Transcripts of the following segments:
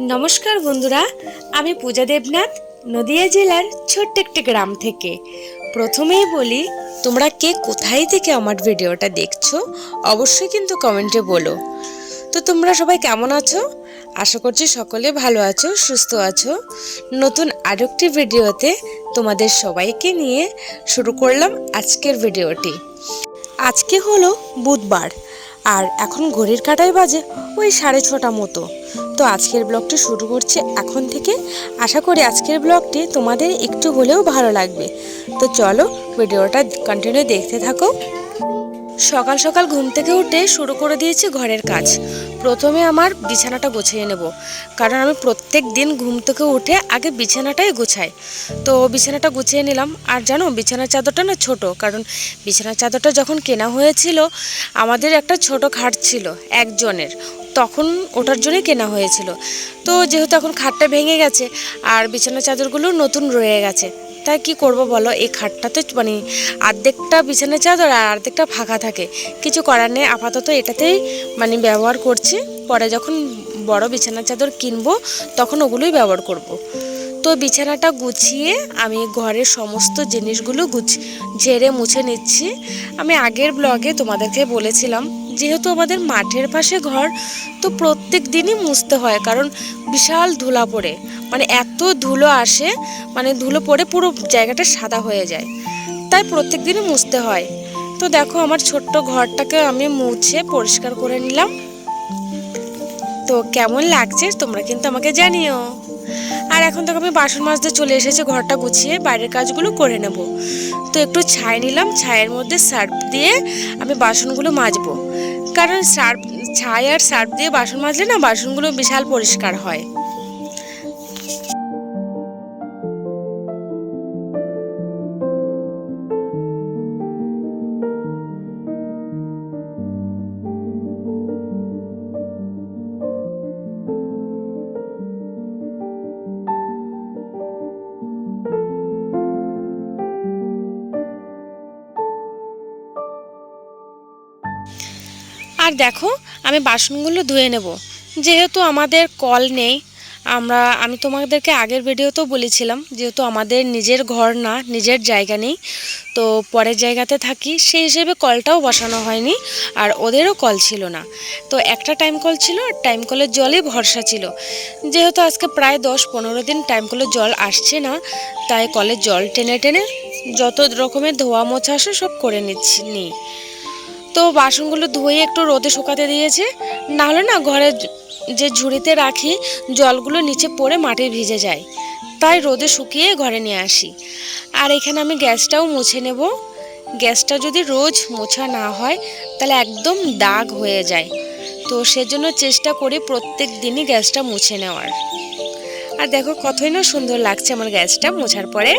নমস্কার বন্ধুরা, আমি পূজা দেবনাথ নদিয়া জেলার ছোট্ট একটি গ্রাম থেকে। প্রথমেই বলি, তোমরা কে কোথায় থেকে আমার ভিডিওটা দেখছো অবশ্যই কিন্তু কমেন্টে বলো। তো তোমরা সবাই কেমন আছো? আশা করছি সকলে ভালো আছো, সুস্থ আছো। নতুন আরেকটি ভিডিওতে তোমাদের সবাইকে নিয়ে শুরু করলাম আজকের ভিডিওটি। আজকে হলো বুধবার, আর এখন ঘড়ির কাঁটায় বাজে ওই 6:30 মতো। তো আজকের ব্লগটি শুরু করছে এখন থেকে। আশা করি আজকের ব্লগটি তোমাদের একটু হলেও ভালো লাগবে। তো চলো ভিডিওটা কন্টিনিউ দেখতে থাকো। সকাল সকাল ঘুম থেকে উঠে শুরু করে দিয়েছি ঘরের কাজ। প্রথমে আমার বিছানাটা গুছিয়ে নেব, কারণ আমি প্রত্যেক দিন ঘুম থেকে উঠে আগে বিছানাটাই গুছাই। তো বিছানাটা গুছিয়ে নিলাম। আর জানো, বিছানার চাদরটা না ছোট, কারণ বিছানার চাদরটা যখন কেনা হয়েছিল আমাদের একটা ছোট খাট ছিল একজনের, তখন ওটার জন্যই কেনা হয়েছিল। তো যেহেতু এখন খাটটা ভেঙে গেছে আর বিছানার চাদরগুলো নতুন রয়ে গেছে, তাই কি করব বলো, এই খাটটাতে মানে অর্ধেকটা বিছানার চাদর আর অর্ধেকটা ফাঁকা থাকে। কিছু করার নেই, আপাতত এটাতেই মানে ব্যবহার করছি। পরে যখন বড় বিছানার চাদর কিনবো তখন ওগুলোই ব্যবহার করব। তো বিছানাটা গুছিয়ে আমি ঘরের সমস্ত জিনিসগুলো ঝেড়ে মুছে নিচ্ছি। আমি আগের ব্লগে তোমাদেরকে বলেছিলাম, যেহেতু আমাদের মাঠের পাশে ঘর, তো প্রত্যেক দিনই মুছতে হয়, কারণ বিশাল ধুলা পড়ে, মানে এত ধুলো আসে, মানে ধুলো পড়ে পুরো জায়গাটা সাদা হয়ে যায়, তাই প্রত্যেক দিনই মুছতে হয়। তো দেখো, আমার ছোট্ট ঘরটাকে আমি মুছে পরিষ্কার করে নিলাম। তো কেমন লাগছে তোমরা কিন্তু আমাকে জানিও। আর এখন থেকে আমি বাসন মাজতে চলে এসেছি, ঘরটা গুছিয়ে বাইরের কাজগুলো করে নেব। তো একটু ছাই নিলাম, ছাইয়ের মধ্যে সার্ফ দিয়ে আমি বাসনগুলো মাজবো, কারণ ছাই আর সার্ফ দিয়ে বাসন মাজলে না বাসনগুলো বিশাল পরিষ্কার হয়। আর দেখো, আমি বাসনগুলো ধুয়ে নেব। যেহেতু আমাদের কল নেই, আমি তোমাদেরকে আগের ভিডিওতেও বলেছিলাম, যেহেতু আমাদের নিজের ঘর না, নিজের জায়গা নেই, তো পরের জায়গাতে থাকি, সেই হিসেবে কলটাও বসানো হয়নি। আর ওদেরও কল ছিল না, তো একটা টাইম কল ছিল, আর টাইম কলের জলই ভরসা ছিল। যেহেতু আজকে প্রায় 10-15 দিন টাইম কলের জল আসছে না, তাই কলের জল টেনে টেনে যত রকমের ধোয়া মোছা আসে সব করে নিই। তো বাসনগুলো ধুয়ে একটু রোদে শুকাতে দিয়েছে, নাহলে না ঘরে যে ঝুড়িতে রাখি জলগুলো নিচে পড়ে মাটি ভিজে যায়, তাই রোদে শুকিয়ে ঘরে নিয়ে আসি। আর এখানে আমি গ্যাসটাও মুছে নেব। গ্যাসটা যদি রোজ মোছা না হয় তাহলে একদম দাগ হয়ে যায়, তো সেজন্য চেষ্টা করি প্রত্যেক দিনই গ্যাসটা মুছে নেওয়ার। আর দেখো কতই না সুন্দর লাগছে আমার গ্যাসটা মোছার পরে।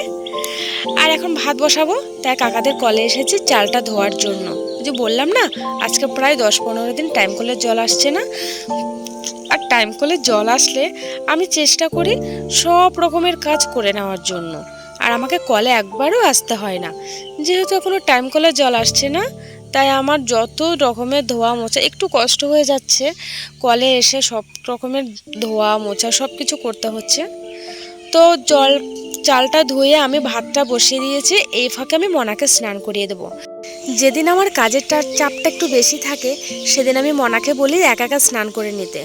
আর এখন ভাত বসাবো, তাই কাকাদের কলে এসেছি চালটা ধোয়ার জন্য। যে বললাম না, আজকে প্রায় 10-15 দিন টাইম কলের জল আসছে না। আর টাইম কলের জল আসলে আমি চেষ্টা করি সব রকমের কাজ করে নেওয়ার জন্য, আর আমাকে কলে একবারও আসতে হয় না। যেহেতু এখনো টাইম কলের জল আসছে না, তাই আমার যত রকমের ধোয়া মোছা একটু কষ্ট হয়ে যাচ্ছে। কলে এসে সব রকমের ধোয়া মোছা সব কিছু করতে হচ্ছে। তো চালটা ধুয়ে আমি ভাতটা বসিয়ে দিয়েছি। এই ফাঁকে আমি মনাকে স্নান করিয়ে দেবো। যেদিন আমার কাজের চাপটা একটু বেশি থাকে, সেদিন আমি মনাকে বলি একা একা স্নান করে নিতে।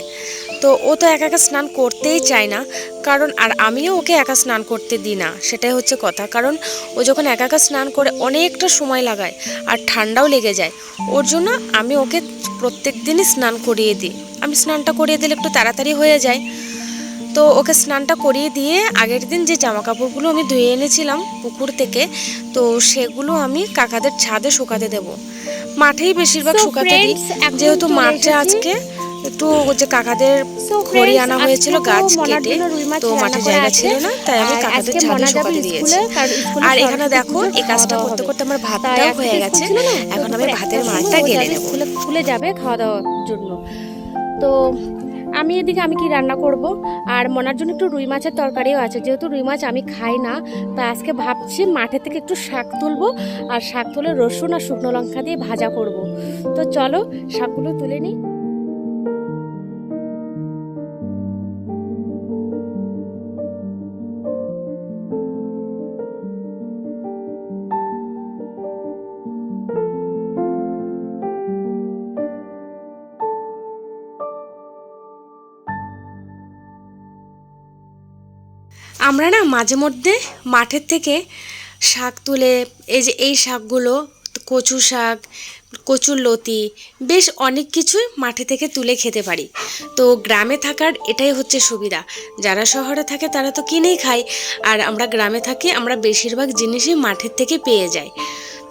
তো ও তো একা একা স্নান করতেই চায় না, কারণ আর আমিও ওকে একা স্নান করতে দিই না, সেটাই হচ্ছে কথা। কারণ ও যখন একা একা স্নান করে অনেকটা সময় লাগায় আর ঠান্ডাও লেগে যায়। ওর জন্য আমি ওকে প্রত্যেক দিনই স্নান করিয়ে দিই। আমি স্নানটা করিয়ে দিলে একটু তাড়াতাড়ি হয়ে যায়। তো ওকে স্নানটা করিয়ে দিয়ে আগের দিন যে জামা কাপড়গুলো আমি ধুয়ে এনেছিলাম পুকুর থেকে, তো সেগুলো আমি কাকাদের ছাদে শুকাতে দেব। মাঠেই বেশিরভাগ শুকাতে দিই, যেহেতু মাঠে আজকে একটু যে কাকাদের খড়ি আনা হয়েছিল গাছ কেটে, তো মাঠে জায়গা ছিল না, তাই আমি কাকাদের ছাদে শুকাতে দিয়েছি। আর এখানে দেখো, এই কাজটা করতে করতে আমার ভাতটাও হয়ে গেছে। এখন আমি ভাতের মাড়টা গেলে নেব। স্কুলে যাবে খাওয়া দাওয়ার জন্য। তো আমি কি রান্না করব, আর মনার জন্য একটু রুই মাছের তরকারিও আছে। যেহেতু রুই মাছ আমি খাই না, তাই আজকে ভাবছি মাঠে থেকে একটু শাক তুলবো, আর শাক তুলে রসুন আর শুকনো লঙ্কা দিয়ে ভাজা করব। তো চলো শাকগুলো তুলে নিই। আমরা না মাঝে মধ্যে মাঠের থেকে শাক তুলে, এই যে এই শাকগুলো, কচু শাক, কচুর লতি, বেশ অনেক কিছুই মাঠে থেকে তুলে খেতে পারি। তো গ্রামে থাকার এটাই হচ্ছে সুবিধা। যারা শহরে থাকে তারা তো কিনেই খায়, আর আমরা গ্রামে থাকি, আমরা বেশিরভাগ জিনিসই মাঠের থেকে পেয়ে যাই,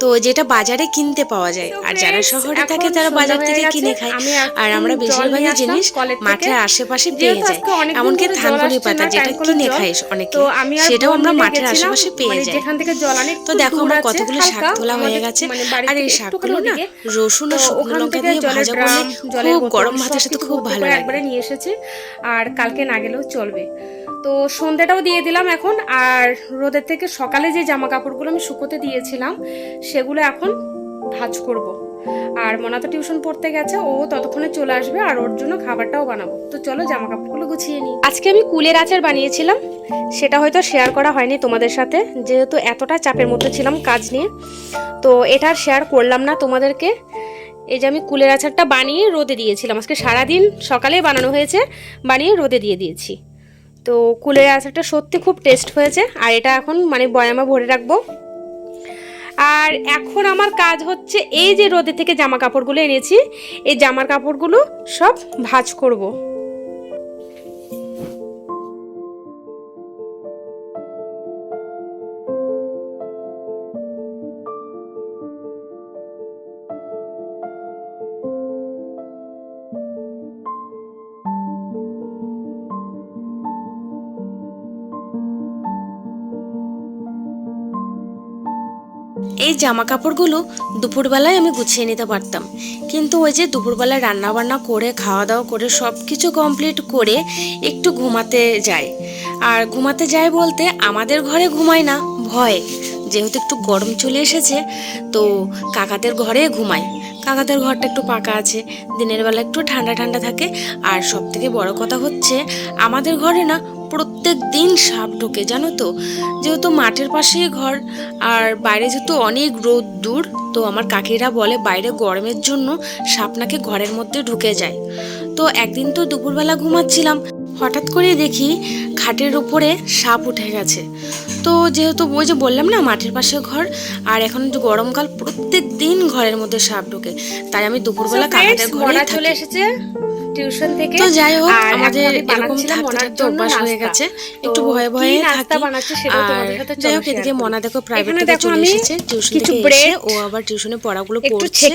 তো যেটা বাজারে কিনতে পাওয়া যায়। আর যারা শহরে থাকে তারা বাজার থেকে কিনে খায়, আর আমরা বেশিরভাগই জিনিস মাঠের আশেপাশে পেয়ে যাই। এমনকি থানকুনি পাতা যেটা কিনে খাই অনেকে, সেটাও আমরা মাঠের আশেপাশে পেয়ে যাই। তো দেখো আমার কতগুলো শাক তোলা হয়ে গেছে, আর এই শাকগুলো না রসুন আর শুকনো লঙ্কা দিয়ে ভাজা করলে খুব গরম ভাতের সাথে খুব ভালো লাগে। একবারে নিয়ে এসেছি, আর কালকে না গেলেও চলবে। তো সন্ধ্যাটাও দিয়ে দিলাম এখন, আর রোদের থেকে সকালে যে জামা কাপড়গুলো আমি শুকোতে দিয়েছিলাম সেগুলো এখন ভাঁজ করব। আর মনা তো টিউশন পড়তে গেছে, ও ততক্ষণে চলে আসবে, আর ওর জন্য খাবারটাও বানাবো। তো চলো জামা কাপড়গুলো গুছিয়ে নিই। আজকে আমি কুলের আচার বানিয়েছিলাম, সেটা হয়তো শেয়ার করা হয়নি তোমাদের সাথে, যেহেতু এতটা চাপের মধ্যে ছিলাম কাজ নিয়ে, তো এটা আর শেয়ার করলাম না তোমাদেরকে। এই যে আমি কুলের আচারটা বানিয়ে রোদে দিয়েছিলাম, আজকে সারাদিন সকালে বানানো হয়েছে, বানিয়ে রোদে দিয়ে দিয়েছি। তো কুলের আচারটা সত্যি খুব টেস্ট হয়েছে, আর এটা এখন মানে বয়ামে ভরে রাখবো। আর এখন আমার কাজ হচ্ছে এই যে রোদে থেকে জামা কাপড়গুলো এনেছি, এই জামার কাপড়গুলো সব ভাঁজ করব। এই জামা কাপড়গুলো দুপুরবেলায় আমি গুছিয়ে নিতে পারতাম, কিন্তু ওই যে দুপুরবেলায় রান্না বান্না করে খাওয়া দাওয়া করে সব কিছু কমপ্লিট করে একটু ঘুমাতে যাই। আর ঘুমাতে যাই বলতে আমাদের ঘরে ঘুমাই না, ভয়, যেহেতু একটু গরম চলে এসেছে, তো কাকাদের ঘরে ঘুমাই। কাকাদের ঘরটা একটু পাকা আছে, দিনের বেলা একটু ঠান্ডা ঠান্ডা থাকে। আর সব থেকে বড় কথা হচ্ছে আমাদের ঘরে না প্রত্যেক দিন সাপ ঢোকে, জানো তো। যেহেতু মাঠের পাশেই ঘর, আর বাইরে যেহেতু অনেক রোদ দূর, তো আমার কাকিরা বলে বাইরে গরমের জন্য সাপ নাকি ঘরের মধ্যে ঢুকে যায়। তো একদিন তো দুপুরবেলা ঘুমাচ্ছিলাম, হঠাৎ করে দেখি খাটের উপরে সাপ উঠে গেছে। তো যেহেতু ওই যে বললাম না মাঠের পাশে ঘর, আর এখন গরমকাল, প্রত্যেক দিন ঘরের মধ্যে সাপ ঢোকে, তাই আমি দুপুরবেলা কাকাদের ঘরে চলে এসেছে টিউশন থেকে। তো যাই হোক, আমাদের এরকম থাকতে থাকতে অভ্যাস হয়ে গেছে, একটু ভয়ে ভয়ে থাকি। আর যাই হোক, এদিকে মনা দেখো প্রাইভেট থেকে চলে এসেছে, টিউশন থেকে এসে ও আবার টিউশনে পড়াগুলো পড়ছে,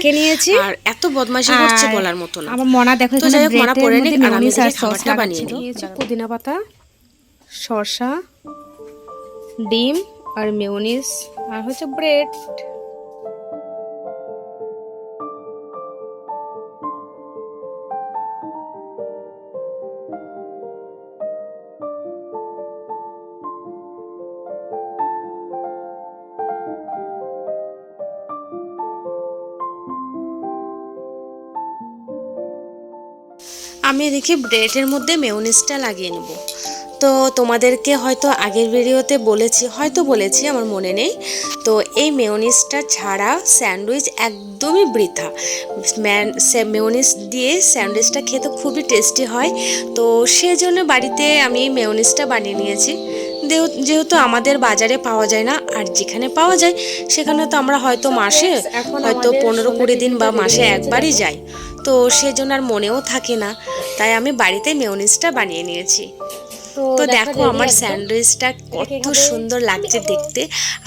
আর এত বদমাশি করছে বলার মতো না। আমার মনা দেখো, তো যাই হোক, মনা পড়ে নিক, আর আমি খাবারটা বানিয়ে নিই। পুদিনা পাতা, শসা, ডিম আর মেয়োনিজ, আর হচ্ছে ব্রেড। আমি এদিকে ব্রেডের মধ্যে মেয়োনিজটা লাগিয়ে নেব। তো তোমাদেরকে হয়তো আগের ভিডিওতে বলেছি, আমার মনে নেই। তো এই মেয়োনিজটা ছাড়া স্যান্ডউইচ একদমই বৃথা। মেয়োনিজ দিয়ে স্যান্ডউইচটা খেতে খুবই টেস্টি হয়, তো সেজন্য বাড়িতে আমি মেয়োনিজটা বানিয়ে নিয়েছি। যেহেতু আমাদের বাজারে পাওয়া যায় না, আর যেখানে পাওয়া যায় সেখানে তো আমরা হয়তো মাসে হয়তো 15-20 দিন বা মাসে একবারই যাই, তো সেজন্য আর মনেও থাকে না, তাই আমি বাড়িতে মেয়োনিজটা বানিয়ে নিয়েছি। তো দেখো আমার স্যান্ডউইচটা কত সুন্দর লাগছে দেখতে,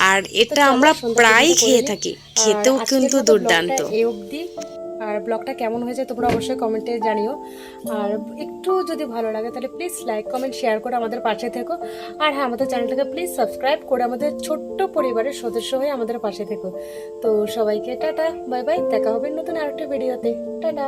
আর এটা আমরা প্রায় খেয়ে থাকি, খেতেও কিন্তু দুর্দান্ত। আর ব্লগটা কেমন হয়েছে তোমরা অবশ্যই কমেন্টে জানিও, আর একটু যদি ভালো লাগে তাহলে প্লিজ লাইক কমেন্ট শেয়ার করে আমাদের পাশে থেকো। আর হ্যাঁ, আমাদের চ্যানেলটাকে প্লিজ সাবস্ক্রাইব করে আমাদের ছোট্ট পরিবারের সদস্য হয়ে আমাদের পাশে থেকো। তো সবাইকে টাটা, বাই বাই, দেখা হবে নতুন আরেকটা ভিডিওতে। টাটা।